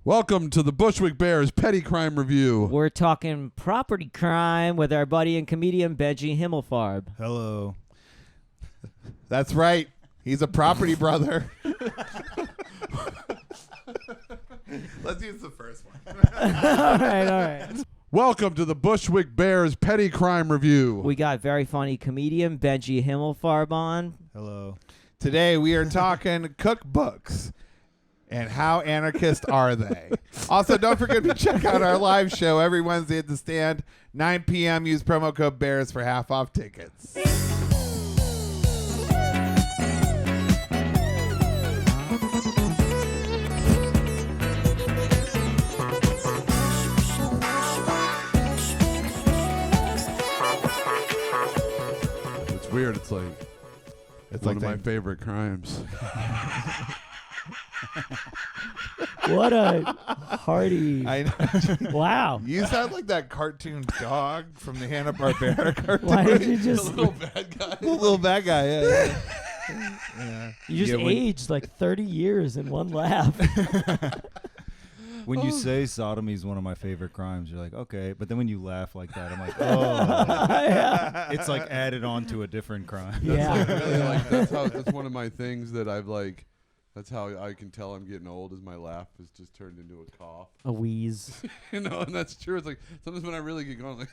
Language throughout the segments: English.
Welcome to the Bushwick Bears Petty Crime Review. We're talking property crime with our buddy and comedian Benjy Himmelfarb. Hello. That's right. He's a property brother. Let's use the first one. all right. Welcome to the Bushwick Bears Petty Crime Review. We got very funny comedian Benjy Himmelfarb on. Hello. Today we are talking cookbooks and how anarchist are they. Also, don't forget to check out our live show every Wednesday at the Stand, 9 p.m. Use promo code BEARS for half off tickets. It's weird. It's one of my favorite crimes. What a hearty. I know. Wow. You sound like that cartoon dog from the Hanna-Barbera cartoon. Why did you just... The little bad guy. The little bad guy, yeah. Yeah. You just aged like 30 years in one laugh. When you say sodomy is one of my favorite crimes, you're like, okay. But then when you laugh like that, I'm like, oh. Yeah. It's like added on to a different crime. That's one of my things that I've like. That's how I can tell I'm getting old. Is my laugh is just turned into a cough. A wheeze. And that's true. It's like sometimes when I really get going, like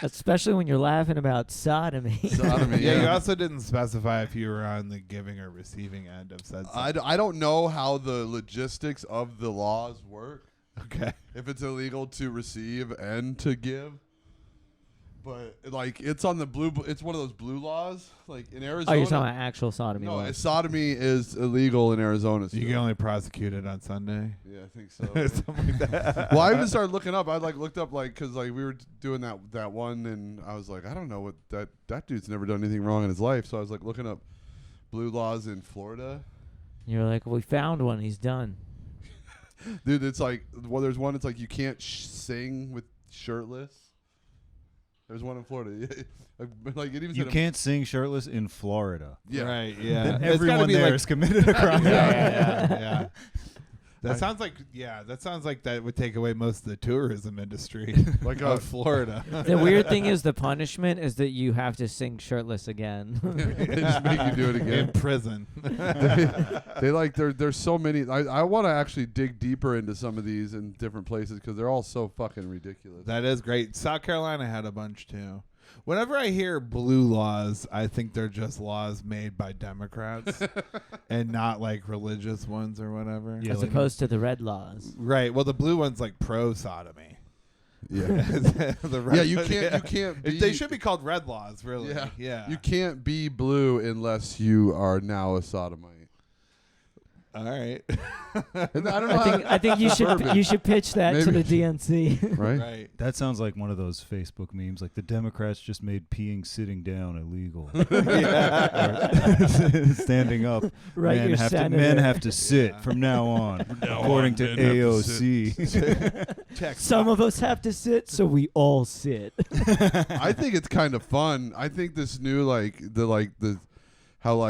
Especially when you're laughing about sodomy. sodomy. Yeah, you also didn't specify if you were on the giving or receiving end of said something. I don't know how the logistics of the laws work. Okay. If it's illegal to receive and to give. But like it's on the blue. It's one of those blue laws, like in Arizona. Oh, you're talking about actual sodomy. No, laws. sodomy is illegal in Arizona. You can only prosecute it on Sunday. Yeah, I think so. Something like that. Well, I even started looking up. I looked up because we were doing that one, and I was like, I don't know what that dude's never done anything wrong in his life. So I was like looking up blue laws in Florida. You're like, we found one. He's done. Dude, it's like there's one. It's like you can't sing with shirtless. There's one in Florida. Like it even You said can't sing shirtless in Florida. Yeah. Right, yeah. Then It's gotta everyone be there like- has committed a crime. yeah. That sounds like that would take away most of the tourism industry Like of Florida. The weird thing is the punishment is that you have to sing shirtless again. They just make you do it In again. prison. There's so many. I want to actually dig deeper into some of these in different places because they're all so fucking ridiculous. That is great. South Carolina had a bunch too. Whenever I hear blue laws, I think they're just laws made by Democrats and not like religious ones or whatever. Yeah, as like- opposed to the red laws. Right. Well, the blue one's like pro sodomy. Yeah. The red Yeah, you one- can't. yeah. You can't. Be, They should be called red laws, really. Yeah. Yeah. You can't be blue unless you are now a sodomite. All right. And I don't know. I think you should pitch that to the Maybe. DNC. Right. Right. That sounds like one of those Facebook memes. Like the Democrats just made peeing sitting down illegal. Or standing up. Right, men your have senator. to sit from now on, according to men have to AOC. Some of us have to sit, so we all sit. I think it's kind of fun. I think this new how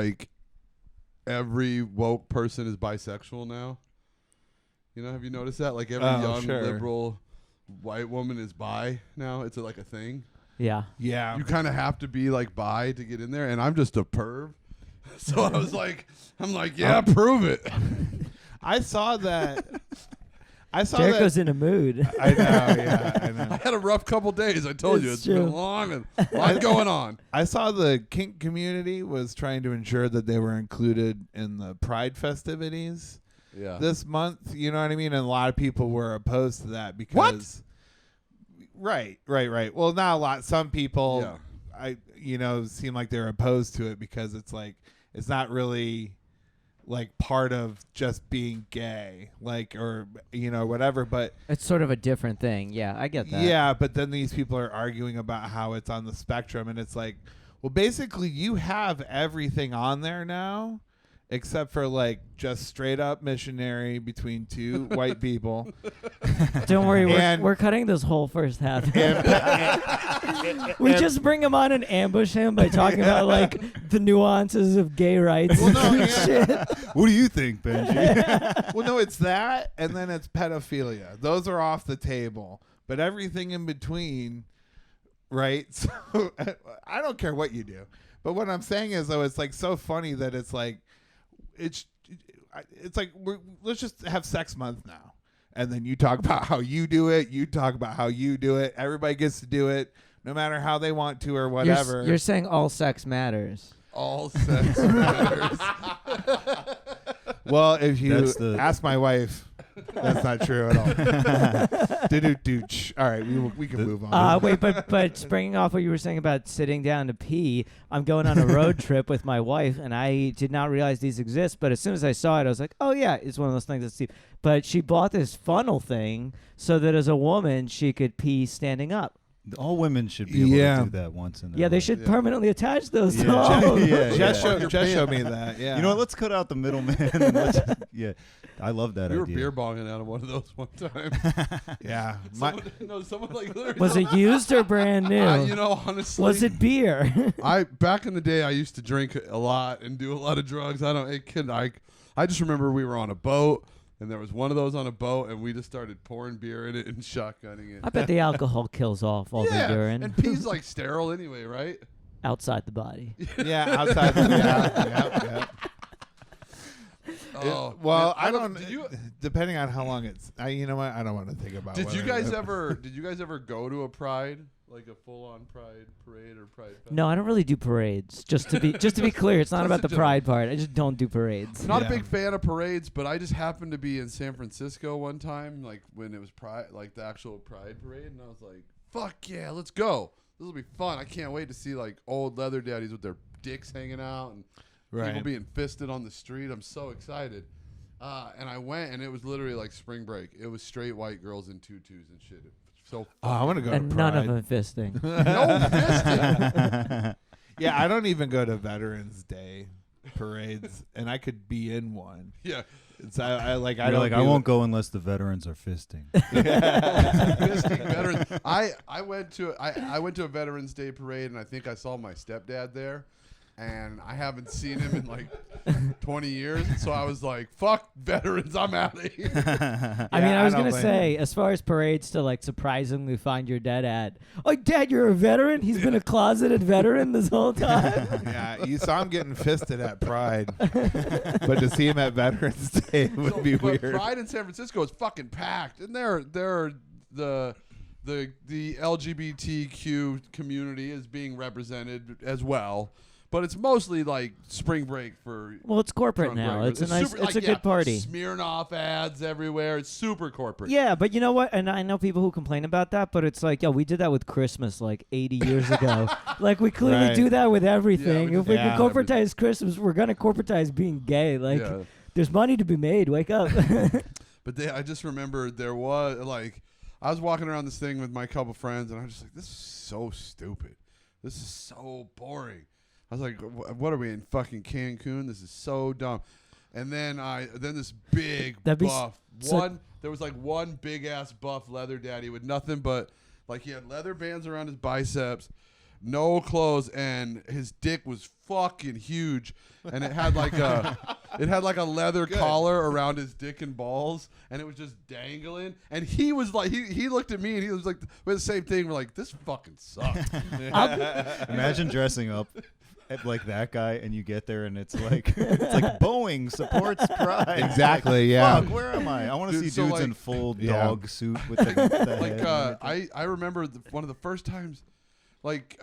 every woke person is bisexual now. You know, have you noticed that? Like every young liberal white woman is bi now. It's like a thing. Yeah. Yeah. You kind of have to be like bi to get in there, and I'm just a perv. So I was like, yeah, prove it. I saw that. Jericho's in a mood. I know. Yeah. I know. I had a rough couple days. I told you It's it's been true. long and a lot going on. I saw the kink community was trying to ensure that they were included in the Pride festivities Yeah. this month. You know what I mean? And a lot of people were opposed to that because. Right. Well, not a lot. Some people, seem like they're opposed to it because it's like it's not really like part of just being gay, like or whatever. But It's sort of a different thing. Yeah, I get that. yeah, but then these people are arguing about how it's on the spectrum, and it's like, well, basically you have everything on there now, except for like just straight up missionary between two white people. Don't worry, we're cutting this whole first half. We just bring him on and ambush him by talking about like the nuances of gay rights. Well, no, shit. What do you think, Benji? Well, no, it's that, and then it's pedophilia. Those are off the table, but everything in between, right? So I don't care what you do, but what I'm saying is, though, it's like so funny that it's like, it's like let's just have sex month now, and then you talk about how you do it, you talk about how you do it. Everybody gets to do it, no matter how they want to or whatever. You're saying all sex matters. All sex matters. Well, if you ask my wife, that's not true at all. All right, we can move on. Wait, but springing off what you were saying about sitting down to pee, I'm going on a road trip with my wife, and I did not realize these exist. But as soon as I saw it, I was like, oh yeah, it's one of those things that's cheap. But she bought this funnel thing so that as a woman she could pee standing up. All women should be able to do that once in their life. They should permanently attach those to Just show me that. Yeah. You know what? Let's cut out the middleman. I love that idea. We were beer bonging out of one of those one time. Yeah. Someone like literally. Was it used or brand new? Honestly. Was it beer? Back in the day, I used to drink a lot and do a lot of drugs. I just remember we were on a boat. And there was one of those on a boat, and we just started pouring beer in it and shotgunning it. I bet the alcohol kills off all the urine. And pee's like sterile anyway, right? Outside the body. Yeah, outside the body. Oh, well, I don't. Depending on how long it's, you know what? I don't want to think about. Did you guys ever go to a pride, like a full-on pride parade or pride fest? No, I don't really do parades. Just to be clear, it's not about the pride part. I just don't do parades. I'm not a big fan of parades, but I just happened to be in San Francisco one time, like when it was pride, like the actual pride parade, and I was like, "Fuck yeah, let's go! This will be fun! I can't wait to see like old leather daddies with their dicks hanging out and." Right. People being fisted on the street. I'm so excited. And I went, and it was literally like spring break. It was straight white girls in tutus and shit. It was so I want to go and to Pride. None of them fisting. No fisting. Yeah, I don't even go to Veterans Day parades, and I could be in one. Yeah. I won't go unless the veterans are fisting. Fisting veterans. I went to a Veterans Day parade, and I think I saw my stepdad there. And I haven't seen him in like 20 years. So I was like, fuck veterans, I'm out of here. I was going to say, as far as parades to like surprisingly find your dad at, oh, Dad, you're a veteran? He's been a closeted veteran this whole time? Yeah, you saw him getting fisted at Pride. But to see him at Veterans Day would be weird. Pride in San Francisco is fucking packed. And there the LGBTQ community is being represented as well. But it's mostly like spring break for. Well, it's corporate now. It's a good party. Smirnoff ads everywhere. It's super corporate. Yeah, but you know what? And I know people who complain about that, but it's like, we did that with Christmas like 80 years ago. Like we clearly do that with everything. If we can corporatize Christmas, we're gonna corporatize being gay. Like, there's money to be made. Wake up. But I just remember there was like, I was walking around this thing with my couple friends, and I was just like, this is so stupid. This is so boring. I was like, what are we in fucking Cancun? This is so dumb. And then this big buff there was like one big ass buff leather daddy with nothing but like he had leather bands around his biceps, no clothes, and his dick was fucking huge, and it had like a leather collar around his dick and balls, and it was just dangling. And he was like, he looked at me, and he was like, with the same thing. We're like, this fucking sucks. Imagine dressing up like that guy, and you get there, and it's like Boeing supports Pride. Exactly. Yeah. Fuck, where am I? I want to see dudes in full dog suit with the like. head I remember one of the first times, like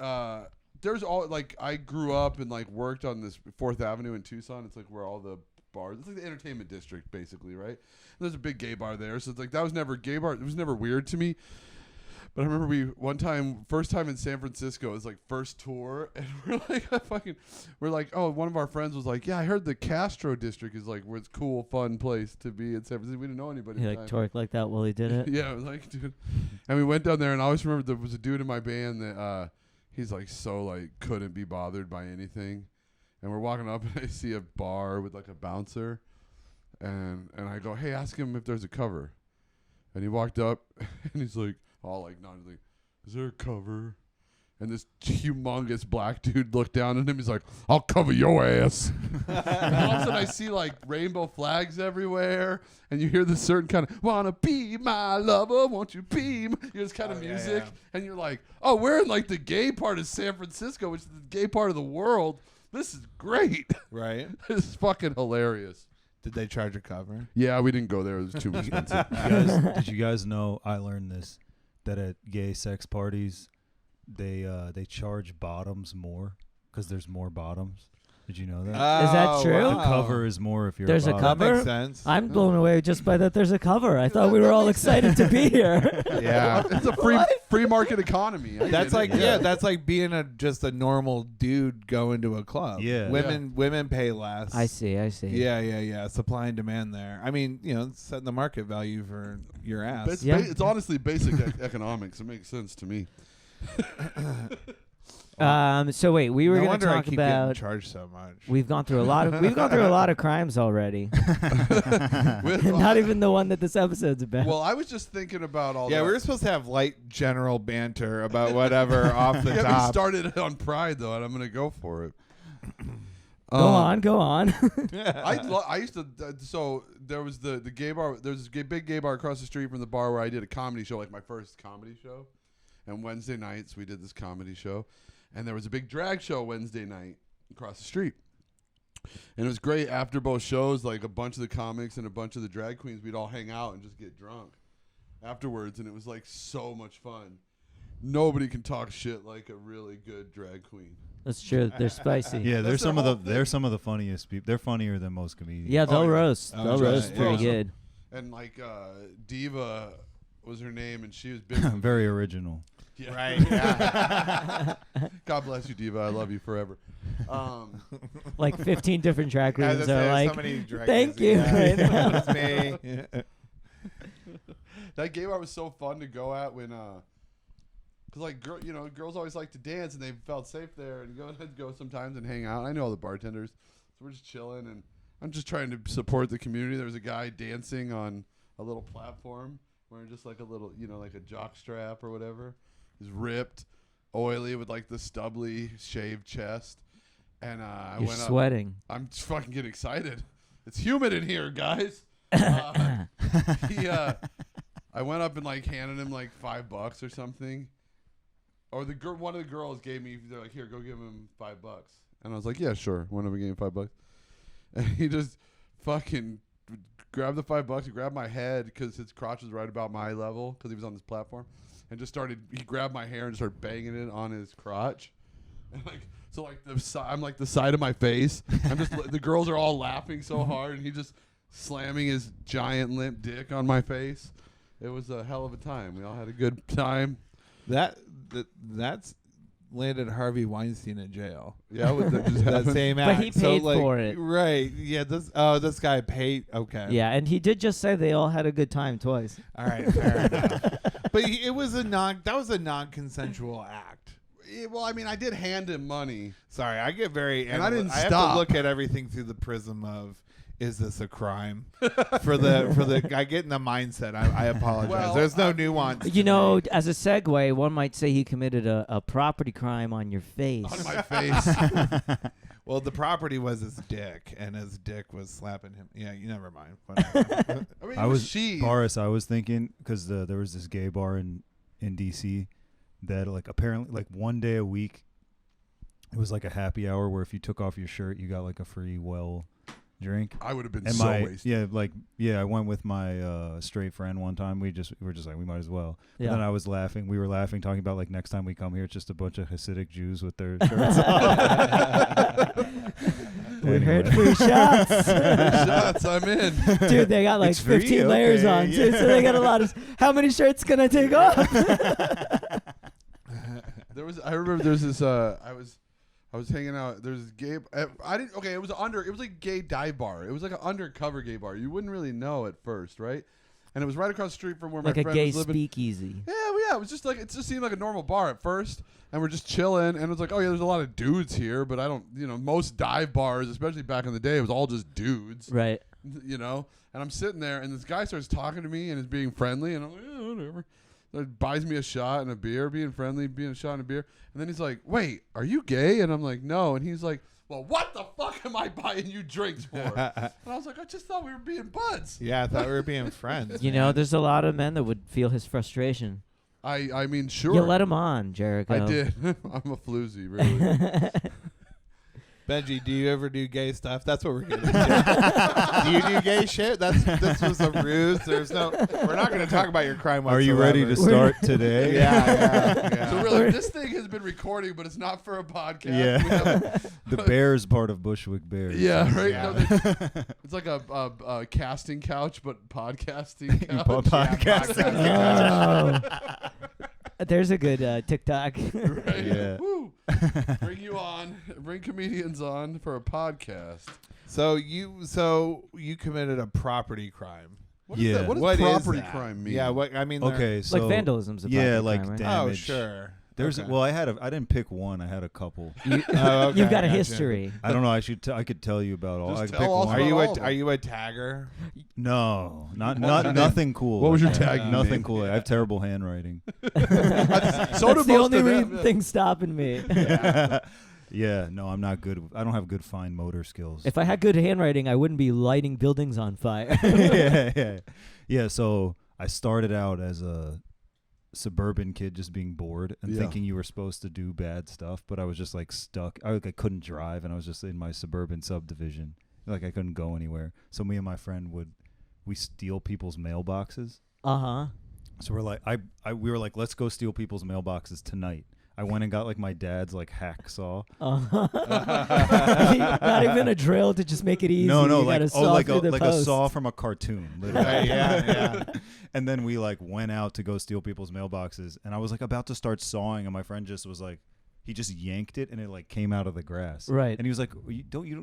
there's all like I grew up and like worked on this 4th Avenue in Tucson. It's like where all the bars. It's like the entertainment district basically, right? And there's a big gay bar there, so it's like that was never gay bar. It was never weird to me. But I remember first time in San Francisco, it was like first tour, and we're like, oh, one of our friends was like, yeah, I heard the Castro district is like where it's cool, fun place to be in San Francisco. We didn't know anybody. He like twerked like that while he did it. Yeah, it was like, dude. And we went down there, and I always remember there was a dude in my band that he's like so like couldn't be bothered by anything. and we're walking up, and I see a bar with like a bouncer, and I go, hey, ask him if there's a cover. And he walked up, and he's like, all like nodding, like, is there a cover? And this humongous black dude looked down at him. He's like, I'll cover your ass. And all of a sudden, I see like rainbow flags everywhere. And you hear this certain kind of, wanna be my lover, won't you be? You hear this kind of music. Yeah. And you're like, oh, we're in like the gay part of San Francisco, which is the gay part of the world. This is great. Right. This is fucking hilarious. Did they charge a cover? Yeah, we didn't go there. It was too expensive. Did you guys know, I learned this, that at gay sex parties, they charge bottoms more because there's more bottoms. Did you know that? Is that true? The cover is more if you're There's a a bottom. cover? That makes sense. I'm blown away just by that there's a cover. I thought we were all excited to be here. Yeah. It's a free market economy. That's like that's like being just a normal dude going to a club. Yeah. Women pay less. I see. Yeah. Supply and demand there. I mean, it's setting the market value for your ass. It's honestly basic economics. It makes sense to me. So wait, we were No going to wonder I talk keep about. getting charged so much. We've gone through a lot of crimes already. Not even the one that this episode's about. Well, I was just thinking about all Yeah, that. we were supposed to have light general banter about whatever off the We top. started on Pride, though, and I'm going to go for it. Go on. I used to. So there was the gay bar. There's a big gay bar across the street from the bar where I did a comedy show, like my first comedy show. And Wednesday nights we did this comedy show, and there was a big drag show Wednesday night across the street. And it was great. After both shows, like a bunch of the comics and a bunch of the drag queens, we'd all hang out and just get drunk afterwards, and it was like so much fun. Nobody can talk shit like a really good drag queen. That's true. They're spicy. Yeah, That's they're some of the funniest people. They're funnier than most comedians. Yeah, they'll yeah. roast. Oh, They'll yeah. roast pretty Yeah. good. And like Diva was her name, and she was big. Very original. Yeah. Right. Yeah. God bless you, Diva. I love you forever. Like 15 different drag Yeah, queens there's are like, so many drag thank queens. you. Yeah. Right now. That's me. Yeah. That gay bar was so fun to go at when, cause like girls always like to dance, and they felt safe there, and go sometimes and hang out. I know all the bartenders, so we're just chilling, and I'm just trying to support the community. There was a guy dancing on a little platform, wearing just like a little, like a jock strap or whatever. He's ripped, oily, with like the stubbly shaved chest, and I You're went up. sweating. I'm just fucking getting excited. It's humid in here, guys. I went up and like handed him like $5 or something. Or one of the girls gave me, they're like, here, go give him $5. And I was like, yeah, sure. One of them gave me $5. And he just fucking grabbed the $5. He grabbed my head because his crotch was right about my level because he was on this platform. And he grabbed my hair and started banging it on his crotch. And I'm like the side of my face. I'm just, the girls are all laughing so hard, and he just slamming his giant limp dick on my face. It was a hell of a time. We all had a good time. That's landed Harvey Weinstein in jail. Yeah, That same act. But he paid for it. Right. Yeah. This guy paid. Okay. Yeah, and he did just say they all had a good time twice. All right. Fair enough. But that was a non-consensual act. Well, I mean, I did hand him money. Sorry, I get very. And I didn't have stop. to look at everything through the prism of, is this a crime? for the I get in the mindset. I apologize. Well, There's no nuance. As a segue, one might say he committed a property crime on your face. On my face. Well, the property was his dick, and his dick was slapping him. Yeah, you never mind. Whatever. I mean, I was she. Boris. I was thinking because there was this gay bar in DC that like apparently like one day a week it was like a happy hour where if you took off your shirt you got like a free drink. I would have been And so wasted. I went with my straight friend one time. We were just like, we might as well. Yeah. And then I was laughing. We were laughing, talking about like next time we come here, it's just a bunch of Hasidic Jews with their shirts off. We heard free shots. Shots, I'm in. Dude, they got like It's free? 15 layers Okay, on, yeah. too, so they got a lot of. How many shirts can I take off? I remember there's this. I was hanging out. There's this gay. I didn't. Okay, it was like a gay dive bar. It was like an undercover gay bar. You wouldn't really know at first, right? And it was right across the street from where Like my a friend gay was living. speakeasy. Yeah, we Yeah, it was just like, it just seemed like a normal bar at first, and we're just chilling, and it was like, oh yeah, there's a lot of dudes here, but I don't, most dive bars, especially back in the day, it was all just dudes, Right. and I'm sitting there, and this guy starts talking to me and is being friendly, and I'm like, yeah, whatever. So he buys me a shot and a beer, being friendly, being a shot and a beer, and then he's like, wait, are you gay? And I'm like, no, and he's like, well, what the fuck am I buying you drinks for? And I was like, I just thought we were being buds. Yeah, I thought we were being friends. There's a lot of men that would feel his frustration. I mean, sure. You let him on, Jericho. I did. I'm a floozy, really. Benji, do you ever do gay stuff? That's what we're getting into. Do you do gay shit? This was a ruse. We're not going to talk about your crime whatsoever. Are you ready to start today? Yeah. So really, this thing has been recording, but it's not for a podcast. Yeah. The Bears part of Bushwick Bears. Yeah, right. Yeah. No, it's like a casting couch, but podcasting couch. Podcasting. Oh. There's a good TikTok. Right? Yeah. Woo. Bring comedians on for a podcast. So you committed a property crime. What is that? What does What is property that? crime mean? Yeah, what I mean. Okay, so Like vandalism's a yeah, property like crime, right? damage. Oh, sure. There's Okay. well, I didn't pick one. I had a couple. Okay, You've got a gotcha. history. I don't know. I could tell you about all. Just I could tell pick us one. about Are you a tagger? No, not What was your nothing cool. What was your like that. tag Nothing name? cool. I have terrible handwriting. So That's do the most only of them. thing stopping me. Yeah, no, I'm not good. I don't have good fine motor skills. If I had good handwriting, I wouldn't be lighting buildings on fire. yeah. So I started out as a suburban kid, just being bored and Yeah. thinking you were supposed to do bad stuff, but I was just like stuck. I couldn't drive, and I was just in my suburban subdivision. Like I couldn't go anywhere. So me and my friend we steal people's mailboxes. Uh-huh. So we're like, we were like, let's go steal people's mailboxes tonight. I went and got like my dad's like hacksaw. Not even a drill to just make it easy. No, You like gotta saw like through the a post. saw from a cartoon. Literally. Yeah. And then we like went out to go steal people's mailboxes, and I was like about to start sawing, and my friend just was like, he just yanked it, and it like came out of the grass. Right. And he was like,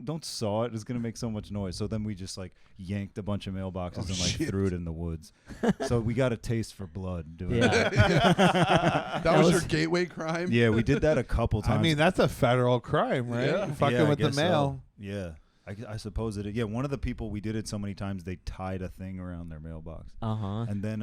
don't saw it. It's gonna make so much noise. So then we just like yanked a bunch of mailboxes and like shit. threw it in the woods. So we got a taste for blood doing Yeah. that. That was your gateway crime? Yeah, we did that a couple times. I mean, that's a federal crime, right? Yeah. Fucking Yeah, I with the guess so. mail. Yeah. I suppose it is. Yeah, one of the people we did it so many times they tied a thing around their mailbox. Uh-huh. And then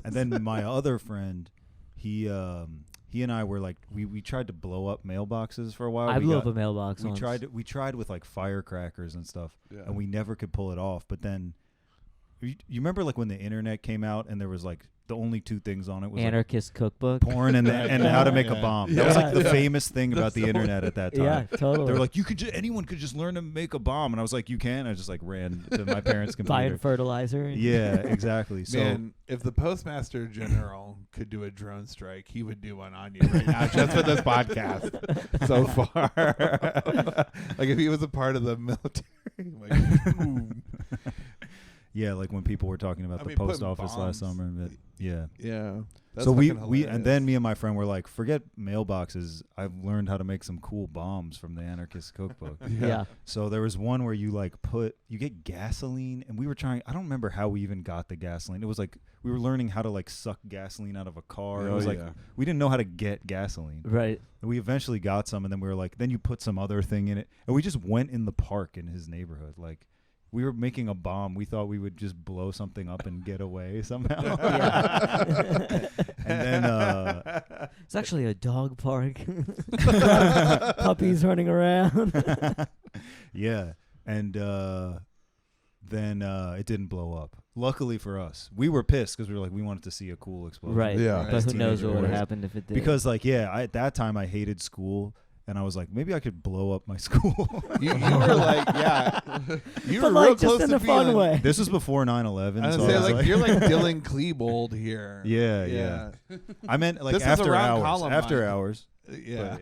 and then my other friend, he and I were like we tried to blow up mailboxes for a while. I blew up a mailbox We once. tried with like firecrackers and stuff, Yeah. and we never could pull it off. But then you remember like when the internet came out and there was like the only two things on it was like, Anarchist cookbook. porn and how to make a bomb. That was like the Yeah. famous thing about That's the the internet at that time. Yeah, totally. They were like, anyone could just learn to make a bomb, and I was like, you can. I just like ran to my parents' computer. Buying fertilizer. Yeah, exactly. So Man, if the Postmaster General could do a drone strike, he would do one on you right now, just for this podcast so far. Like if he was a part of the military, like, boom. yeah, like when people were talking about I the mean, post putting office last bombs. summer. But yeah. Yeah. So we and then me and my friend were like, forget mailboxes. I've learned how to make some cool bombs from the Anarchist Cookbook. Yeah. So there was one where you like you get gasoline, and we were trying. I don't remember how we even got the gasoline. It was like we were learning how to like suck gasoline out of a car. It was like we didn't know how to get gasoline. Right. And we eventually got some, and then we were like, then you put some other thing in it, and we just went in the park in his neighborhood, like. We were making a bomb. We thought we would just blow something up and get away somehow. And then It's actually a dog park. Puppies running around. yeah, and then it didn't blow up. Luckily for us, we were pissed because we were like, we wanted to see a cool explosion. Right. Yeah. But As who knows teenager what would have boys. happened if it did. Because like, at that time I hated school. And I was like, maybe I could blow up my school. you were like, yeah, you but were like real just close in to a fun feeling- way. This was before 9/11. I was so gonna I say, was you're like Dylan Klebold here. Yeah. I meant like This is after around hours. Columbine. After hours. Yeah.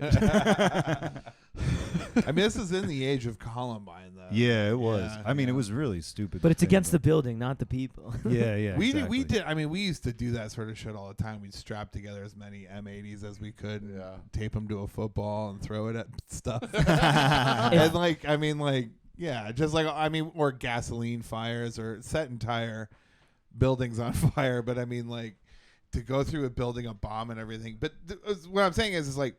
I mean, this is in the age of Columbine, though. Yeah, it was. Yeah, I mean, it yeah. was really stupid. But to it's think against the about. building, not the people. Yeah. We exactly. did. I mean, we used to do that sort of shit all the time. We'd strap together as many M80s as we could, and tape them to a football and throw it at stuff. And or gasoline fires or set entire buildings on fire. But I mean, like, to go through with building a bomb and everything. But what I'm saying is like,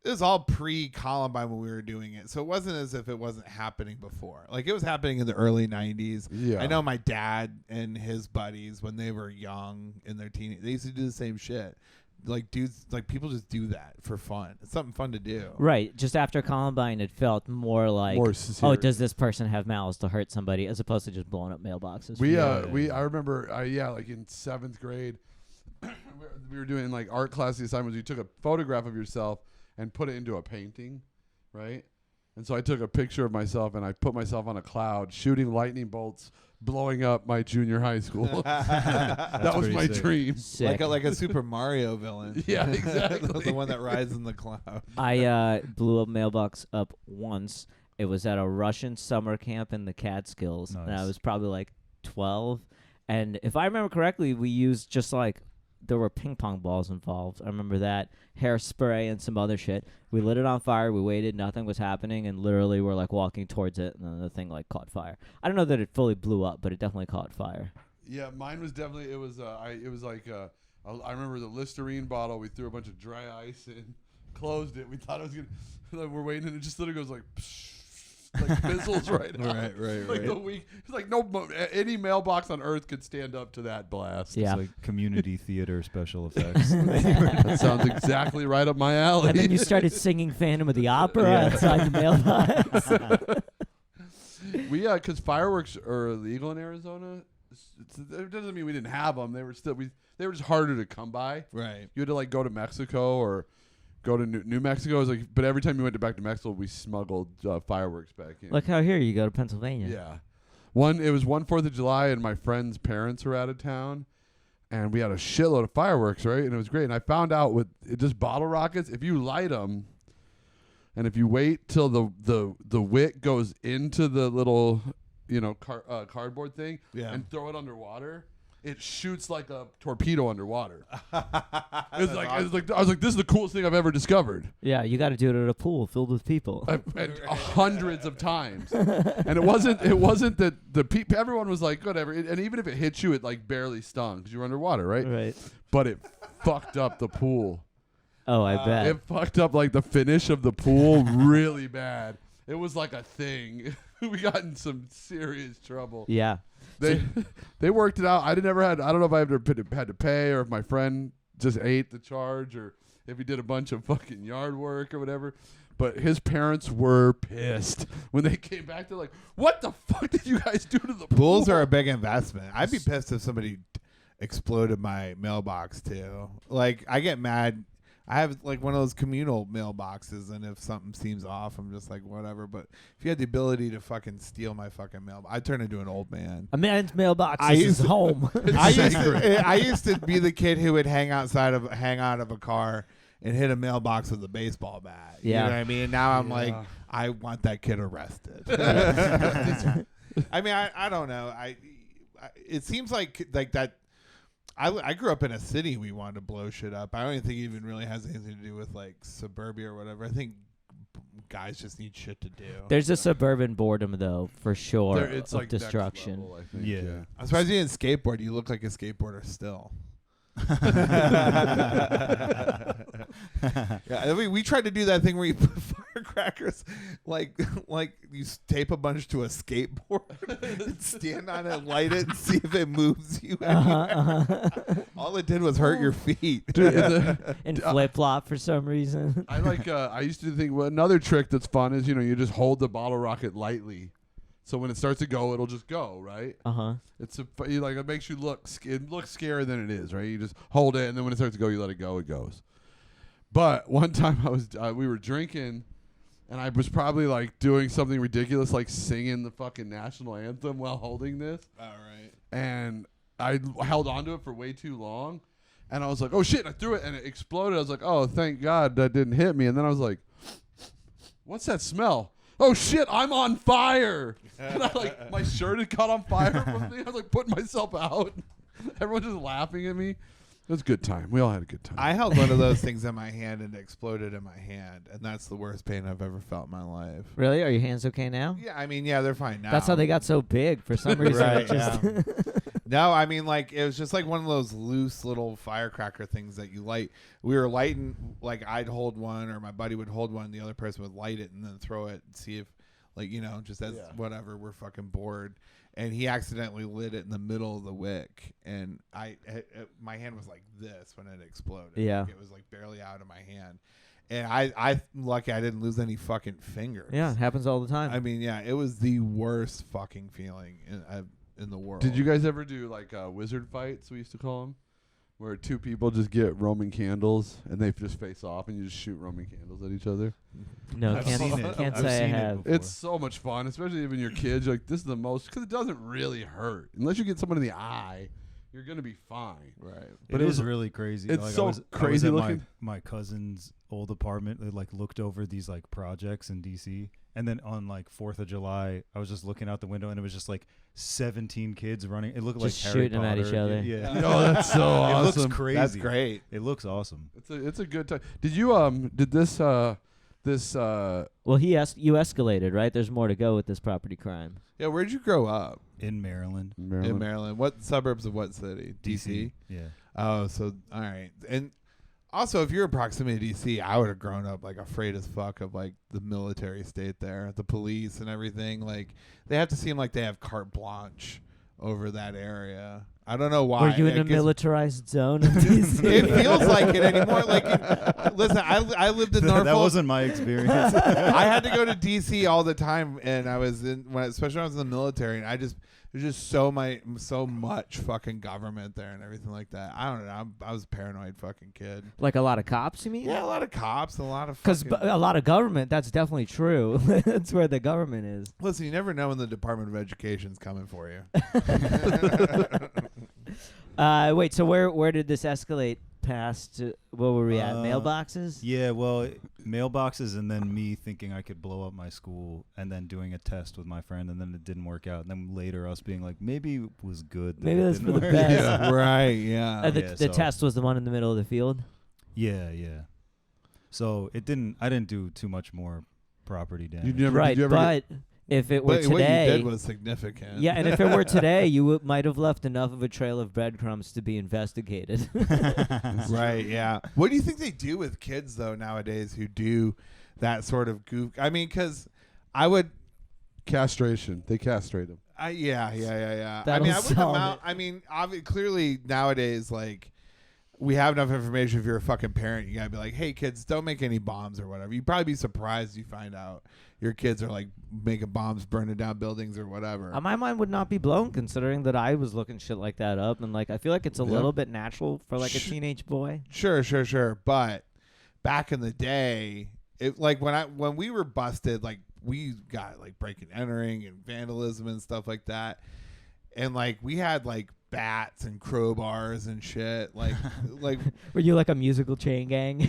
it was all pre-Columbine when we were doing it. So it wasn't as if it wasn't happening before. Like, it was happening in the early 90s. Yeah. I know my dad and his buddies, when they were young in their teens, they used to do the same shit. Like, dudes, like, people just do that for fun. It's something fun to do. Right. Just after Columbine, it felt more like, oh, does this person have malice to hurt somebody, as opposed to just blowing up mailboxes. I remember, like in 7th grade, we were doing like art class. The assignment was you took a photograph of yourself and put it into a painting, right? And so I took a picture of myself and I put myself on a cloud shooting lightning bolts, blowing up my junior high school. That was my dream. Sick. Like a Super Mario villain. Yeah, exactly. The one that rides in the cloud. I blew a mailbox up once. It was at a Russian summer camp in the Catskills, and I Nice. was probably like 12. And if I remember correctly, we used just like, there were ping pong balls involved. I remember that, hairspray and some other shit. We lit it on fire. We waited. Nothing was happening, and literally we're like walking towards it, and then the thing like caught fire. I don't know that it fully blew up, but it definitely caught fire. Yeah, mine was definitely. It was like I remember the Listerine bottle. We threw a bunch of dry ice in, closed it. We thought it was gonna. Like, we're waiting, and it just literally goes like. Like fizzles right out. Right. Like it's like any mailbox on earth could stand up to that blast. Yeah. It's like community theater special effects. That sounds exactly right up my alley. And then you started singing Phantom of the Opera outside the mailbox. Because fireworks are illegal in Arizona. It doesn't mean we didn't have them. They were they were just harder to come by. Right. You had to like go to Mexico or go to New Mexico. It was like, but every time you went back to Mexico, we smuggled fireworks back in. Like how here you go to Pennsylvania. Yeah. It was one 4th of July, and my friend's parents were out of town, and we had a shitload of fireworks, right? And it was great. And I found out with just bottle rockets, if you light them, and if you wait till the wick goes into the little, cardboard thing, and throw it underwater, it shoots like a torpedo underwater. I was like, this is the coolest thing I've ever discovered. Yeah, you got to do it at a pool filled with people. And hundreds of times. And it wasn't that everyone was like, whatever. And even if it hit you, it like barely stung because you were underwater, right? Right. But it fucked up the pool. Oh, I bet. It fucked up like the finish of the pool really bad. It was like a thing. We got in some serious trouble. Yeah. They worked it out. I don't know if I ever had to pay or if my friend just ate the charge or if he did a bunch of fucking yard work or whatever. But his parents were pissed when they came back. They're like, "What the fuck did you guys do to the pool?" Pools are a big investment. I'd be pissed if somebody exploded my mailbox too. Like, I get mad. I have like one of those communal mailboxes, and if something seems off, I'm just like, whatever. But if you had the ability to fucking steal my fucking mail, I'd turn into an old man. A man's mailbox is his home. I used to be the kid who would hang out of a car and hit a mailbox with a baseball bat. Yeah. You know what I mean? Now I'm like, I want that kid arrested. I mean, I don't know. It seems like that. I grew up in a city. We wanted to blow shit up. I don't even think it even really has anything to do with like suburbia or whatever. I think guys just need shit to do. There's a suburban boredom though, for sure. It's of like destruction. next level, I think. Yeah. I'm surprised you didn't skateboard. You look like a skateboarder still. Yeah, we tried to do that thing where you put firecrackers, like you tape a bunch to a skateboard, and stand on it, light it, and see if it moves you. All it did was hurt your feet. And flip flop for some reason. I used to think another trick that's fun is you just hold the bottle rocket lightly. So when it starts to go, it'll just go, right? It's it makes you look scarier than it is, right? You just hold it, and then when it starts to go, you let it go, it goes. But one time we were drinking, and I was probably like doing something ridiculous, like singing the fucking national anthem while holding this. All right. And I held onto it for way too long, and I was like, oh shit! And I threw it, and it exploded. I was like, oh, thank God that didn't hit me. And then I was like, what's that smell? Oh shit, I'm on fire. And my shirt had caught on fire from me. I was like putting myself out. Everyone just laughing at me. It was a good time. We all had a good time. I held one of those things in my hand and it exploded in my hand, and that's the worst pain I've ever felt in my life. Really? Are your hands okay now? Yeah, I mean, they're fine now. That's how they got so big for some reason. Right, Just No, I mean, like, it was just like one of those loose little firecracker things that you light. We were lighting, like, I'd hold one or my buddy would hold one and the other person would light it and then throw it and see if, like, you know, just as whatever, we're fucking bored. And he accidentally lit it in the middle of the wick. And my hand was like this when it exploded. Yeah. Like, it was like barely out of my hand. And I'm lucky I didn't lose any fucking fingers. Yeah, it happens all the time. I mean, yeah, it was the worst fucking feeling in the world. Did you guys ever do like wizard fights? We used to call them, where two people just get Roman candles and they just face off and you just shoot Roman candles at each other. No, I've can't, seen it. can't I've say I seen it have. before. It's so much fun, especially when you're kids. You're like, this is the most, because it doesn't really hurt unless you get someone in the eye. You're gonna be fine. Right. But it it was was- really crazy. it's like, so I was crazy at looking. My cousin's old apartment. They like looked over these like projects in DC, and then on like 4th of July, I was just looking out the window, and it was just like 17 kids running. It looked Just like Harry shooting 'em at Potter. each other. Yeah, Oh, that's so it awesome. looks crazy. That's great. It looks awesome. It's a good time. Did you did this Well, you escalated, right? There's more to go with this property crime. Yeah, where'd you grow up? In Maryland, In Maryland. What suburbs of what city? DC? Yeah. Oh, so, all right. And also, if you're in proximity to DC, I would have grown up, like, afraid as fuck of, like, the military state there, the police and everything. Like, they have to seem like they have carte blanche over that area. I don't know why. Were you in I a guess- militarized zone in DC? It feels like it anymore. Like, listen, I lived in Norfolk. That wasn't my experience. I had to go to DC all the time, and I was especially when I was in the military, and there's just so much fucking government there and everything like that. I don't know. I was a paranoid fucking kid. Like a lot of cops, you mean? Yeah, a lot of cops, a lot of Because fucking. a lot of government, that's definitely true. That's where the government is. Listen, you never know when the Department of Education's coming for you. Wait, so where did this escalate past? Where were we at? Mailboxes? Yeah, well, mailboxes, and then me thinking I could blow up my school, and then doing a test with my friend, and then it didn't work out. And then later us being like, maybe it was good. That Maybe it that's didn't for the work. best. Yeah, right. Yeah. The Yeah, the so- test was the one in the middle of the field? Yeah. So I didn't do too much more property damage. Right, did you ever but if it were But what you today... did was significant. Yeah, and if it were today, you might have left enough of a trail of breadcrumbs to be investigated. Right, yeah. What do you think they do with kids, though, nowadays who do that sort of goof? I mean, because I would... castration? They castrate them. Yeah. I That'll mean, I wouldn't solve amount... it. I mean, clearly, nowadays, like, we have enough information. If you're a fucking parent, you gotta be like, hey, kids, don't make any bombs or whatever. You'd probably be surprised you find out your kids are, like, making bombs, burning down buildings or whatever. My mind would not be blown considering that I was looking shit like that up. And, like, I feel like it's a little bit natural for, like, a teenage boy. Sure. But back in the day, it like when we were busted, like we got like breaking and entering and vandalism and stuff like that. And like we had like bats and crowbars and shit. Like Were you like a musical chain gang?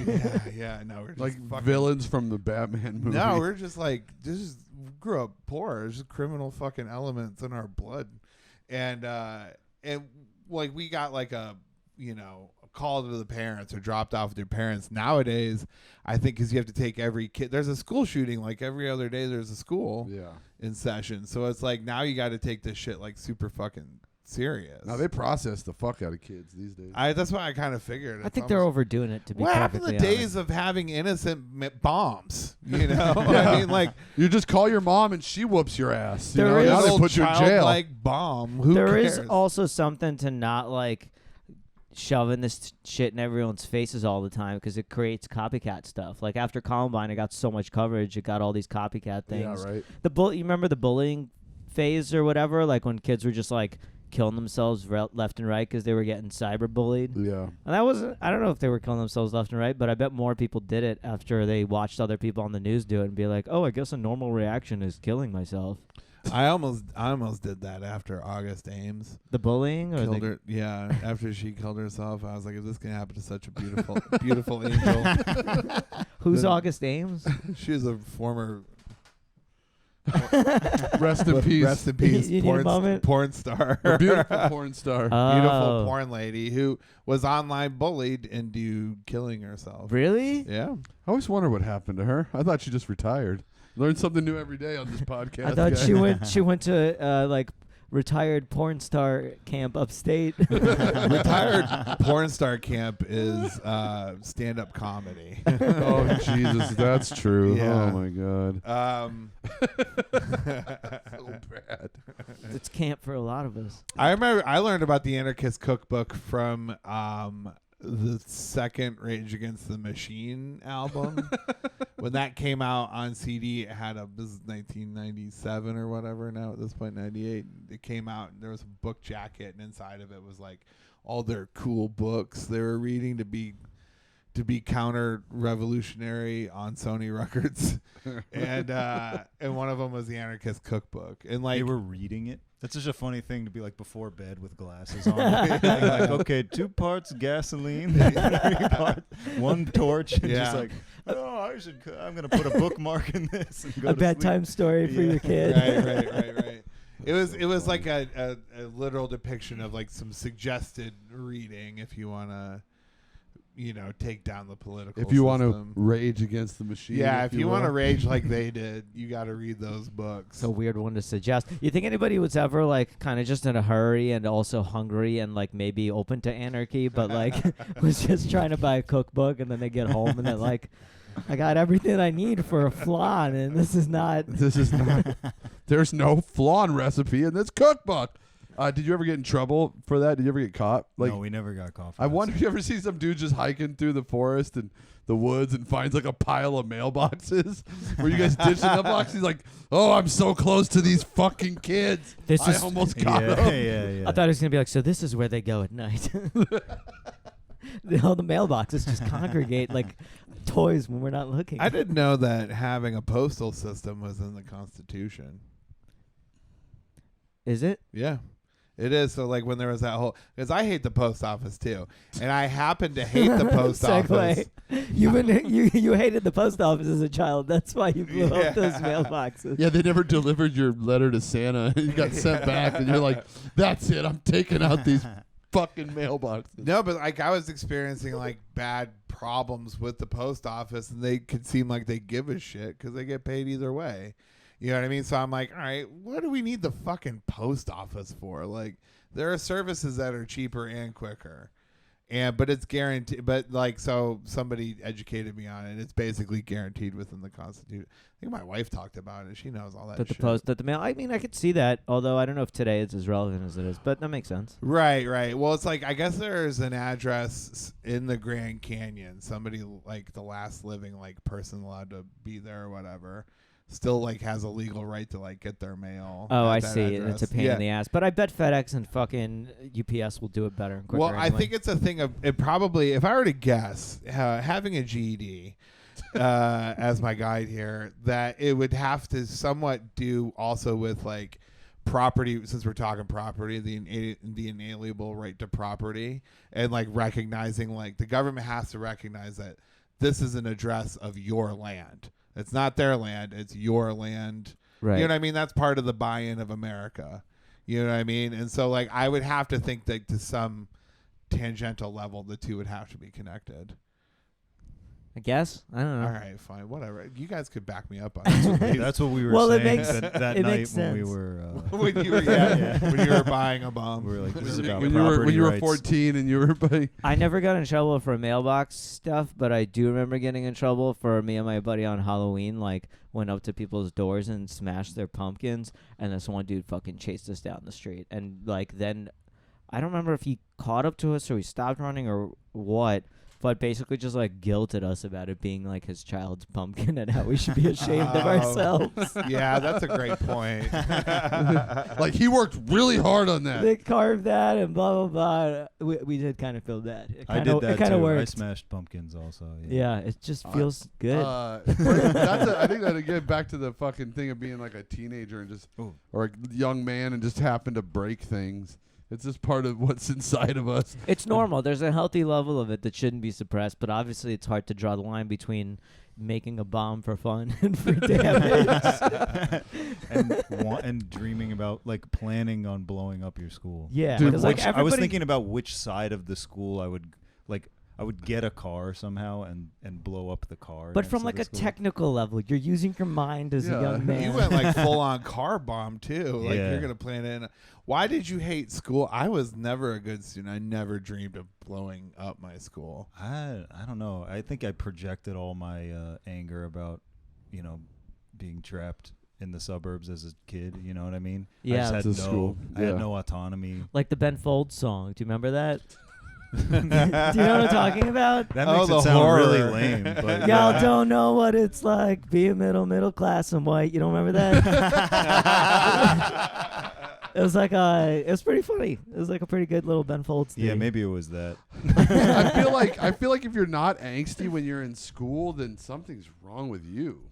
yeah, no, we're just Like fucking, villains from the Batman movie. No, we're just like we grew up poor. There's just criminal fucking elements in our blood. And like we got like a call to the parents or dropped off with their parents. Nowadays, I think because you have to take every kid. There's a school shooting like every other day. There's a school in session, so it's like now you got to take this shit like super fucking serious. Now they process the fuck out of kids these days. That's what I kind of figured. I think they're overdoing it, to be What happened to perfectly the honest. days of having innocent bombs? You know, I mean, like You just call your mom and she whoops your ass. You There know? is Now they little put you in jail. childlike bomb. Who There cares? is also something to not like shoving this shit in everyone's faces all the time because it creates copycat stuff. Like after Columbine, it got so much coverage, it got all these copycat things. Yeah, right. You remember the bullying phase or whatever? Like when kids were just like killing themselves left and right because they were getting cyber bullied. Yeah. And that wasn't, I don't know if they were killing themselves left and right, but I bet more people did it after they watched other people on the news do it and be like, oh, I guess a normal reaction is killing myself. I almost did that after August Ames The bullying or killed her. Yeah, after she killed herself, I was like, "If this can happen to such a beautiful, beautiful angel." Who's Then- August Ames? She was a former Rest in peace. rest in peace, You need a moment? porn star, A beautiful porn star. beautiful Oh. porn lady who was online bullied into killing herself. Really? Yeah, I always wonder what happened to her. I thought she just retired. Learn something new every day on this podcast. I thought guys. she went to like retired porn star camp upstate. Retired porn star camp is stand-up comedy. Oh Jesus, that's true. Yeah. Oh my God. So bad. It's camp for a lot of us. I remember I learned about the Anarchist Cookbook from the second Rage Against the Machine album. When that came out on CD, it had this is 1997 or whatever. Now at this point, 98. It came out and there was a book jacket, and inside of it was like all their cool books they were reading to be counter revolutionary on Sony Records, and one of them was the Anarchist Cookbook, and like they were reading it. That's such a funny thing to be like before bed with glasses on. Like, okay, 2 parts gasoline, 3 parts, 1 torch. And just like, I'm gonna put a bookmark in this. And go A to bedtime story for your kid. Right. It was like a literal depiction of like some suggested reading if you want to, take down the political If you want to system. rage against the machine. Yeah, if you want to will. rage like they did, you got to read those books. It's a weird one to suggest. You think anybody was ever like kind of just in a hurry and also hungry and like maybe open to anarchy, but like was just trying to buy a cookbook and then they get home and they're like, I got everything I need for a flan and this is not. There's no flan recipe in this cookbook. Did you ever get in trouble for that? Did you ever get caught? Like, no, we never got caught. I wonder if you ever see some dude just hiking through the forest and the woods and finds like a pile of mailboxes where you guys ditch the mailbox. He's like, "Oh, I'm so close to these fucking kids. I almost got them." Yeah. I thought it was gonna be like, so this is where they go at night. All the mailboxes just congregate like toys when we're not looking. I didn't know that having a postal system was in the Constitution. Is it? Yeah. It is. So like when there was that whole, because I hate the post office too, and I happen to hate the post office. You hated the post office as a child. That's why you blew up those mailboxes. Yeah, they never delivered your letter to Santa. You got sent back, and you're like, "That's it. I'm taking out these fucking mailboxes." No, but like I was experiencing like bad problems with the post office, and they could seem like they give a shit because they get paid either way. You know what I mean? So I'm like, all right, what do we need the fucking post office for? Like, there are services that are cheaper and quicker, but it's guaranteed. But like, so somebody educated me on it. It's basically guaranteed within the Constitution. I think my wife talked about it. She knows all that. That the shit. that the mail. I mean, I could see that. Although I don't know if today it's as relevant as it is, but that makes sense. Right. Well, it's like I guess there's an address in the Grand Canyon. Somebody like the last living like person allowed to be there or whatever. Still like has a legal right to like get their mail. Oh, I that see. address. It's a pain in the ass. But I bet FedEx and fucking UPS will do it better and quicker. Well, I anyway. think it's a thing of it probably. If I were to guess, having a GED as my guide here, that it would have to somewhat do also with like property. Since we're talking property, the inalienable right to property, and like recognizing like the government has to recognize that this is an address of your land. It's not their land. It's your land. Right. You know what I mean? That's part of the buy-in of America. You know what I mean? And so, like, I would have to think that to some tangential level, the two would have to be connected. I guess. I don't know. All right, fine, whatever. You guys could back me up on it. That's what we were Well, it saying makes- that it night makes when we sense. were. when you were buying a bomb. We were like, this is about when property you were rights. 14 and you were by I never got in trouble for mailbox stuff, but I do remember getting in trouble for me and my buddy on Halloween, like went up to people's doors and smashed their pumpkins, and this one dude fucking chased us down the street. And like then I don't remember if he caught up to us or he stopped running or what, but basically just like guilted us about it being like his child's pumpkin and how we should be ashamed of ourselves. Yeah, that's a great point. like he worked really hard on that. They carved that and blah blah blah. We did kind of feel that. I did that It kind of too. I worked. smashed pumpkins also. Yeah, it just feels good. I think that again back to the fucking thing of being like a teenager and just Ooh. or a young man and just happen to break things. It's just part of what's inside of us. It's normal. There's a healthy level of it that shouldn't be suppressed, but obviously it's hard to draw the line between making a bomb for fun and for damage. and dreaming about like planning on blowing up your school. Yeah, Dude, because like I was everybody- thinking about which side of the school I would like. I would get a car somehow and blow up the car. But next from to like the a school. technical level, you're using your mind as a young man. You went like full on car bomb too. Like Yeah. you're gonna plan it in. Why did you hate school? I was never a good student. I never dreamed of blowing up my school. I don't know. I think I projected all my anger about, being trapped in the suburbs as a kid. You know what I mean? Yeah. I just To had school. I had Yeah. no autonomy. Like the Ben Folds song. Do you remember that? Do you know what I'm talking about? That Oh, makes the it sound horror. really lame. But Y'all yeah. don't know what it's like being middle class and white. You don't remember that? It was like it was pretty funny. It was like a pretty good little Ben Folds thing. Yeah, maybe it was that. I feel like if you're not angsty when you're in school, then something's wrong with you.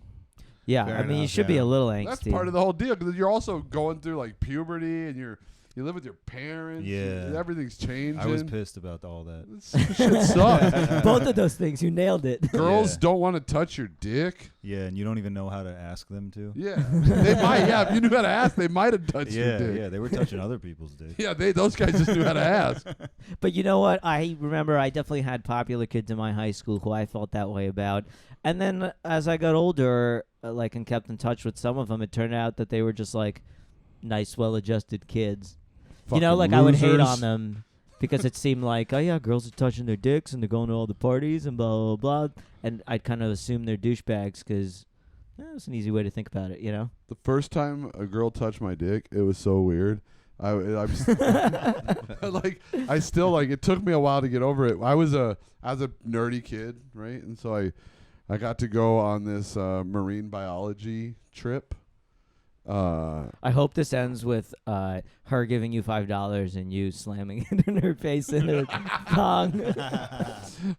Yeah, Fair I mean, you enough, should be yeah. a little angsty. That's part of the whole deal because you're also going through like puberty and you live with your parents. Yeah. Everything's changing. I was pissed about all that. This shit sucks. Both of those things, you nailed it. Girls Yeah. don't want to touch your dick. Yeah, and you don't even know how to ask them to. Yeah, they might. Yeah, if you knew how to ask, they might have touched your Yeah, dick. yeah, they were touching other people's dick. Yeah, those guys just knew how to ask. But you know what? I remember I definitely had popular kids in my high school who I felt that way about. And then as I got older, and kept in touch with some of them, it turned out that they were just like nice, well-adjusted kids. Fucking I would hate losers. on them because it seemed like, oh yeah, girls are touching their dicks and they're going to all the parties and blah, blah, blah. And I'd kind of assume they're douchebags because it's an easy way to think about it, you know? The first time a girl touched my dick, it was so weird. I'm I still like. It took me a while to get over it. I was a nerdy kid, right? And so I got to go on this marine biology trip. I hope this ends with her giving you $5 and you slamming it in her face in a thong.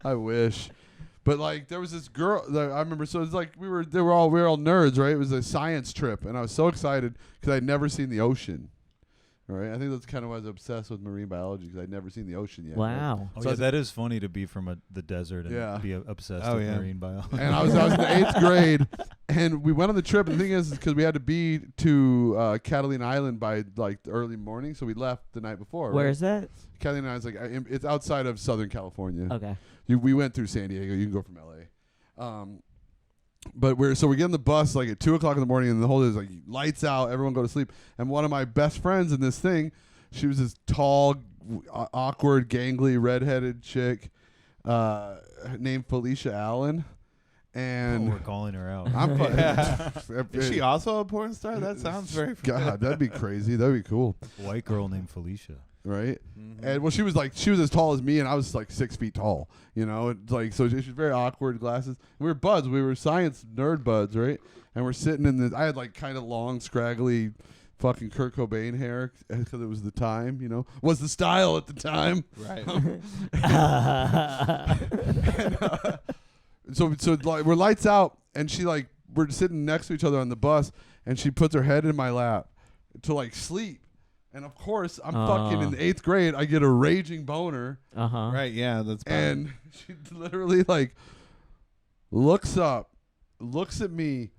I wish. But like there was this girl that I remember. So it's like we were all nerds, right? It was a science trip, and I was so excited because I'd never seen the ocean. All right, I think that's kind of why I was obsessed with marine biology because I'd never seen the ocean yet. right? Wow. Oh, So yeah, that is funny to be from the desert and Yeah. be obsessed Oh, with yeah. marine biology. And I was in the 8th grade, and we went on the trip. And the thing is because we had to be to Catalina Island by like the early morning, so we left the night before. Where right? is that? Catalina Island's like it's outside of Southern California. Okay. We went through San Diego. You can go from LA. But we get on the bus like at 2:00 in the morning, and the whole day is like lights out, everyone go to sleep. And one of my best friends in this thing, she was this tall, awkward, gangly, redheaded chick named Felicia Allen. And we're calling her out. I'm Is she also a porn star? That sounds very God, that'd be crazy. That'd be cool, White girl named Felicia. right? Mhm. And well, she was as tall as me, and I was like 6 feet tall. You know, it's like so she was very awkward, glasses. We were buds. We were science nerd buds, right? And we're sitting in the. I had like kind of long, scraggly, fucking Kurt Cobain hair because it was the time. You know, was the style at the time. Right. And, so like we're lights out, and she like we're sitting next to each other on the bus, and she puts her head in my lap to like sleep. And of course, I'm fucking in the 8th grade. I get a raging boner, Uh-huh. Right. Yeah. That's bad. and she literally like looks up, looks at me,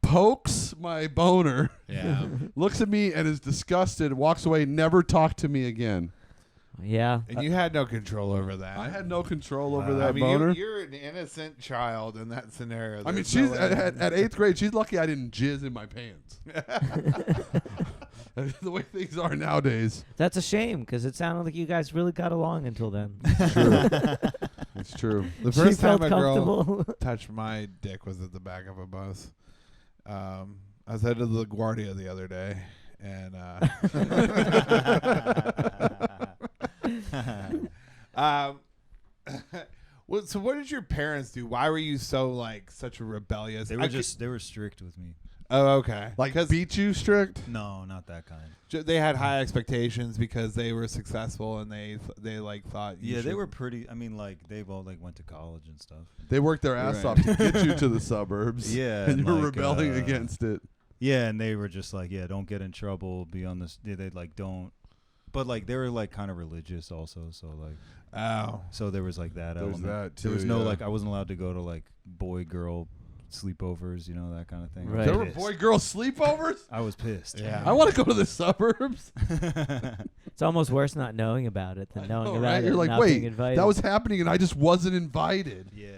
pokes my boner, Yeah. looks at me, and is disgusted. Walks away. Never talked to me again. Yeah. And you had no control over that. I had no control over Wow. that I mean, boner. you're an innocent child in that scenario. I mean, There's she's no way- at 8th grade. She's lucky I didn't jizz in my pants. The way things are nowadays. That's a shame because it sounded like you guys really got along until then. It's true. The She first time felt a girl comfortable. touched my dick was at the back of a bus. I was headed to the LaGuardia the other day, and well, so what did your parents do? Why were you so like such a rebellious? They were strict with me. Oh, okay. Like because beat you strict? No, not that kind. they had high expectations because they were successful and they like thought. You Yeah, they should- were pretty. I mean, like they all like went to college and stuff. They worked their ass Right. off to get you to the suburbs. Yeah, And you were like, rebelling against it. Yeah, and they were just like, yeah, don't get in trouble. Be on this. They like don't. But like they were like kind of religious also, so like Oh. so there was like that There's element. that, There was too, no yeah. like I wasn't allowed to go to like boy girl sleepovers, that kind of thing. Right. There were Pissed. boy-girl sleepovers? I was pissed. Yeah. I want to go to the suburbs. It's almost worse not knowing about it than knowing know, about right? it. You're and like, not wait, being invited. that was happening and I just wasn't invited. Yeah.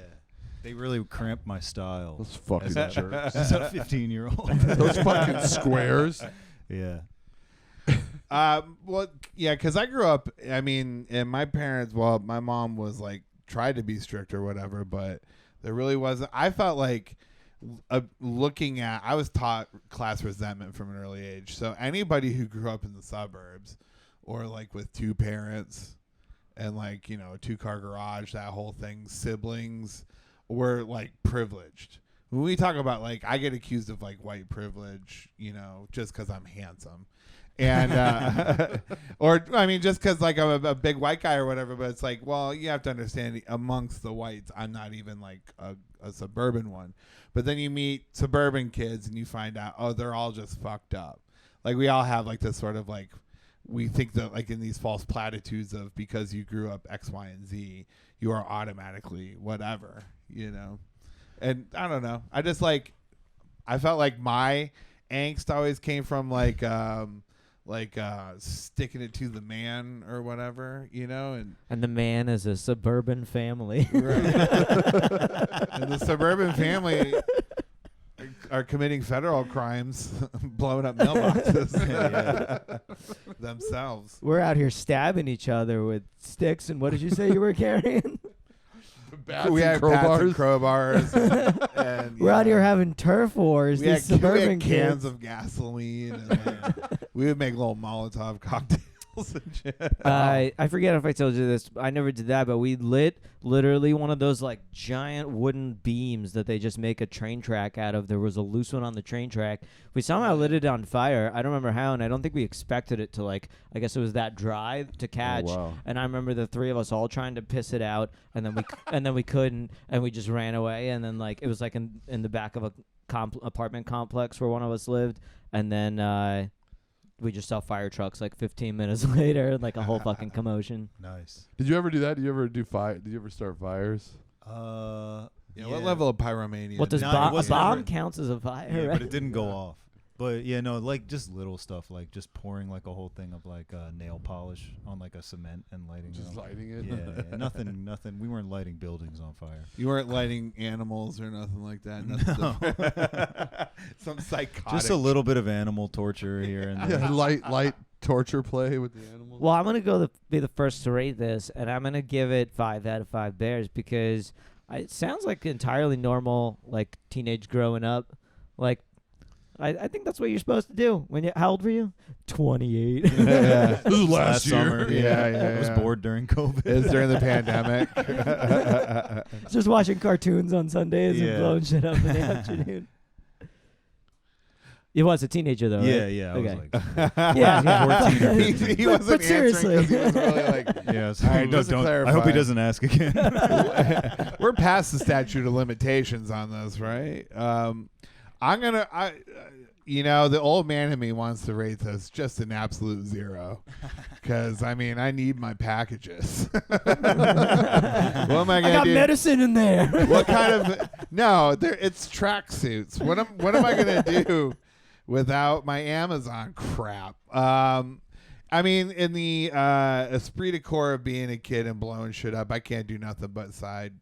They really cramped my style. Those fucking As jerks. As a 15-year-old. Those fucking squares. Yeah. Well, yeah, because I grew up. I mean, and my parents. Well, my mom was like tried to be strict or whatever, but there really wasn't. I felt like looking at. I was taught class resentment from an early age. So anybody who grew up in the suburbs, or like with two parents, and like a 2-car garage, that whole thing, siblings, were like privileged. When we talk about like, I get accused of like white privilege, just because I'm handsome. And or I mean just because like I'm a big white guy or whatever, but it's like, well, you have to understand, amongst the whites I'm not even like a suburban one, but then you meet suburban kids and you find out, oh, they're all just fucked up. Like we all have like this sort of like, we think that like in these false platitudes of because you grew up X, Y, and Z, you are automatically whatever, and I don't know, I felt like my angst always came from like sticking it to the man or whatever, And the man is a suburban family. Right. And the suburban family are committing federal crimes, blowing up mailboxes themselves. We're out here stabbing each other with sticks. And what did you say you were carrying? Bats We and had bats and crowbars. crowbars. and, We're out here having turf wars. we These had suburban cans kids. of gasoline. And, we would make little Molotov cocktails and shit. I forget if I told you this. I never did that, but we lit literally one of those like giant wooden beams that they just make a train track out of. There was a loose one on the train track. We somehow lit it on fire. I don't remember how, and I don't think we expected it to like. I guess it was that dry to catch. wow. And I remember the three of us all trying to piss it out, and then we couldn't, and we just ran away. And then like it was like in the back of a apartment complex where one of us lived, and then. We just saw fire trucks like 15 minutes later, like a whole fucking commotion. Nice. Did you ever do that? Did you ever do fire? Did you ever start fires? Yeah, what level of pyromania? What does No, it a wasn't bomb ever- counts as a fire? Yeah, right? but it didn't go off. But yeah, no, like just little stuff, like just pouring like a whole thing of like nail polish on like a cement and lighting Just it. lighting it? Yeah, nothing. We weren't lighting buildings on fire. You weren't lighting animals or nothing like that. Nothing some psychotic. Just a little bit of animal torture here and there. Yeah, light torture play with the animals. Well, I'm gonna be the first to rate this, and I'm gonna give it 5 out of 5 bears because it sounds like entirely normal, like teenage growing up. Like, I think that's what you're supposed to do. How old were you? 28. This was last year. summer. Yeah. I was bored during COVID. It was during the pandemic. Just watching cartoons on Sundays and Yeah. blowing shit up in the afternoon. You was a teenager though, right? Yeah. Okay. I was like, Yeah. 14 or he, 15. he wasn't But answering seriously. 'cause he was really like, Yeah, All right, just to I hope clarify. he doesn't ask again. we're past the statute of limitations on this, right? The old man in me wants to rate this just an absolute 0, because I mean I need my packages. What am I I gonna got do? medicine in there. What kind of it's tracksuits. What am I gonna do without my Amazon crap? I mean, in the esprit de corps of being a kid and blowing shit up, I can't do nothing but side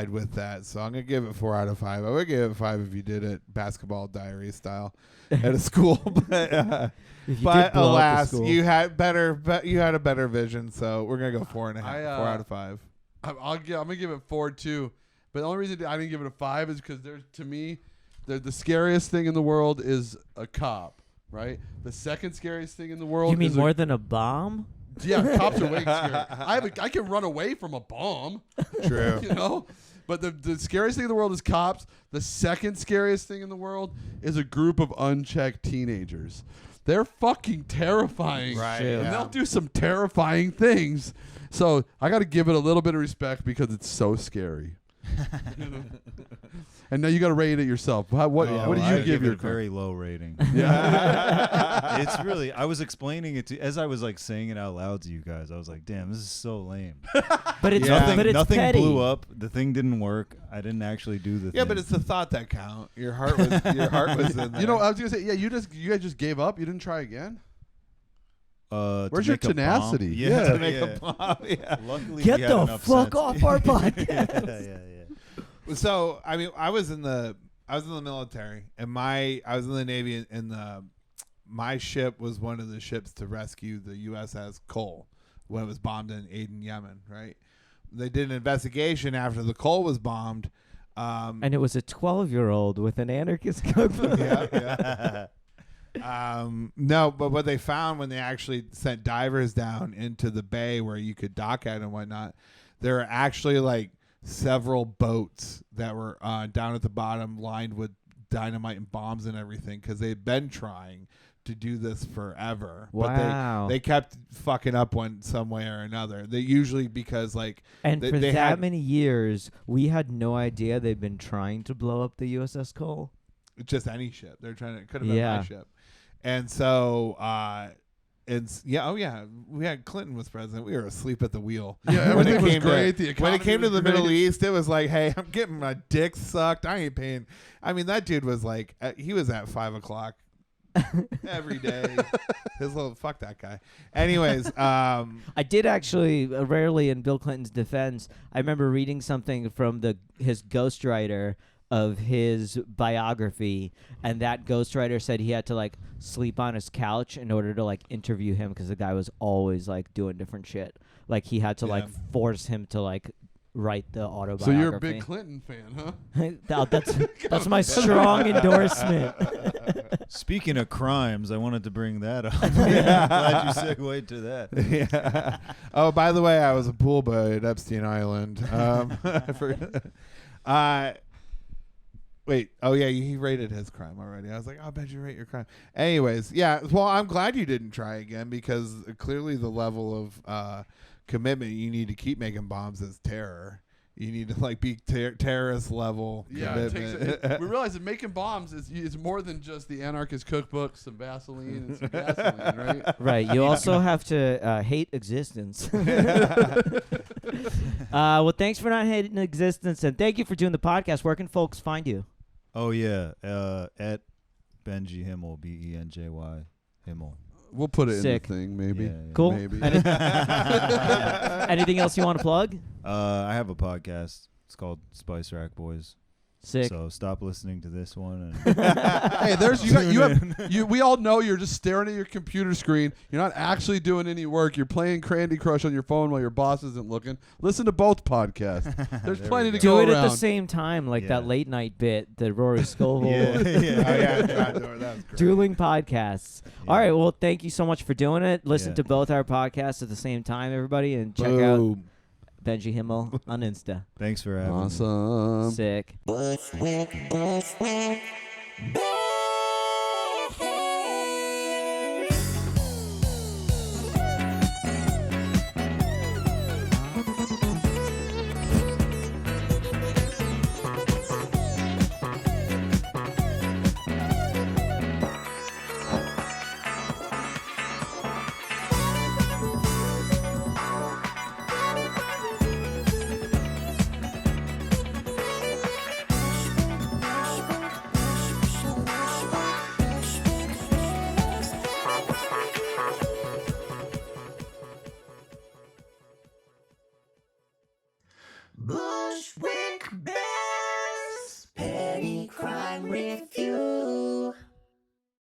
with that. So I'm gonna give it 4 out of 5. I would give it 5 if you did it basketball diary style at a school, but If you but did blow up the alas, school. you had a better vision. So we're gonna go 4.5, 4 out of 5. I'm gonna give it 4 too. But the only reason I didn't give it a 5 is because to me, the scariest thing in the world is a cop. Right. The second scariest thing in the world. You mean is more than a bomb? Yeah, cops are way scary. I can run away from a bomb. True. But the scariest thing in the world is cops. The second scariest thing in the world is a group of unchecked teenagers. They're fucking terrifying. Right. True. And they'll do some terrifying things. So I got to give it a little bit of respect because it's so scary. And now you got to rate it yourself. What do you give your a very low rating? Yeah. It's really. I was explaining it to as I was like saying it out loud to you guys. I was like, "Damn, this is so lame." But it's nothing petty. blew up. The thing didn't work. I didn't actually do the thing. Yeah, but it's the thought that count. Your heart was in there. You know, I was gonna say, yeah, you guys just gave up. You didn't try again. Where's your make a bomb? tenacity? Yeah, to make a bomb. Yeah. Luckily, Get we had the enough fuck sense. off our podcast. Yeah. So I mean, I was in the military, and I was in the Navy, and my ship was one of the ships to rescue the USS Cole when it was bombed in Aden, Yemen. Right? They did an investigation after the Cole was bombed, And it was a 12-year-old with an anarchist cookbook. yeah. No, but what they found when they actually sent divers down into the bay where you could dock at and whatnot, there are actually like several boats that were down at the bottom lined with dynamite and bombs and everything because they'd been trying to do this forever. Wow. But they kept fucking up some way or another. They usually because like And they, for they that had many years, we had no idea they'd been trying to blow up the USS Cole. just any ship. They're trying to it could have been Yeah. my ship. And so we had Clinton was president. We were asleep at the wheel. Yeah, When it everything was came to- great. The When it economy came to was the great. Middle East, it was like, hey, I'm getting my dick sucked. I ain't paying. I mean, that dude was like, he was at 5:00 every day. His little fuck that guy. Anyways, I did actually, rarely in Bill Clinton's defense, I remember reading something from his ghostwriter of his biography, and that ghostwriter said he had to like sleep on his couch in order to like interview him because the guy was always like doing different shit. Like he had to like force him to like write the So autobiography. you're a big Clinton fan, huh? That's my strong endorsement. Speaking of crimes, I wanted to bring that up. Glad you segued to that. yeah. Oh, by the way, I was a pool boy at Epstein Island. I forgot. Wait. Oh, yeah. He rated his crime already. I was like, I bet you rate your crime. Anyways, yeah. Well, I'm glad you didn't try again because clearly the level of commitment you need to keep making bombs is terror. You need to like be terrorist level commitment. We realize that making bombs is more than just the anarchist cookbook, some Vaseline, and some gasoline, right? Right. You also have to hate existence. Well, thanks for not hating existence, and thank you for doing the podcast. Where can folks find you? Oh yeah, at Benjy Himmel, Benjy Himmel. We'll put it Sick. in the thing, maybe. Yeah. Cool. Maybe. Anything else you want to plug? I have a podcast. It's called Spice Rack Boys. Sick. So stop listening to this one. Hey, we all know you're just staring at your computer screen. You're not actually doing any work. You're playing Candy Crush on your phone while your boss isn't looking. Listen to both podcasts. There's There plenty we to go. go Do it around. at the same time, like that Yeah. late night bit that Rory Scovel. yeah. Oh, yeah. That was great. Dueling podcasts. All right. Well, thank you so much for doing it. Listen Yeah. to both our podcasts at the same time, everybody, and check out Boom. Benjy Himmel on Insta. Thanks for having me. Awesome. Sick. Bushwick Bears, petty crime review.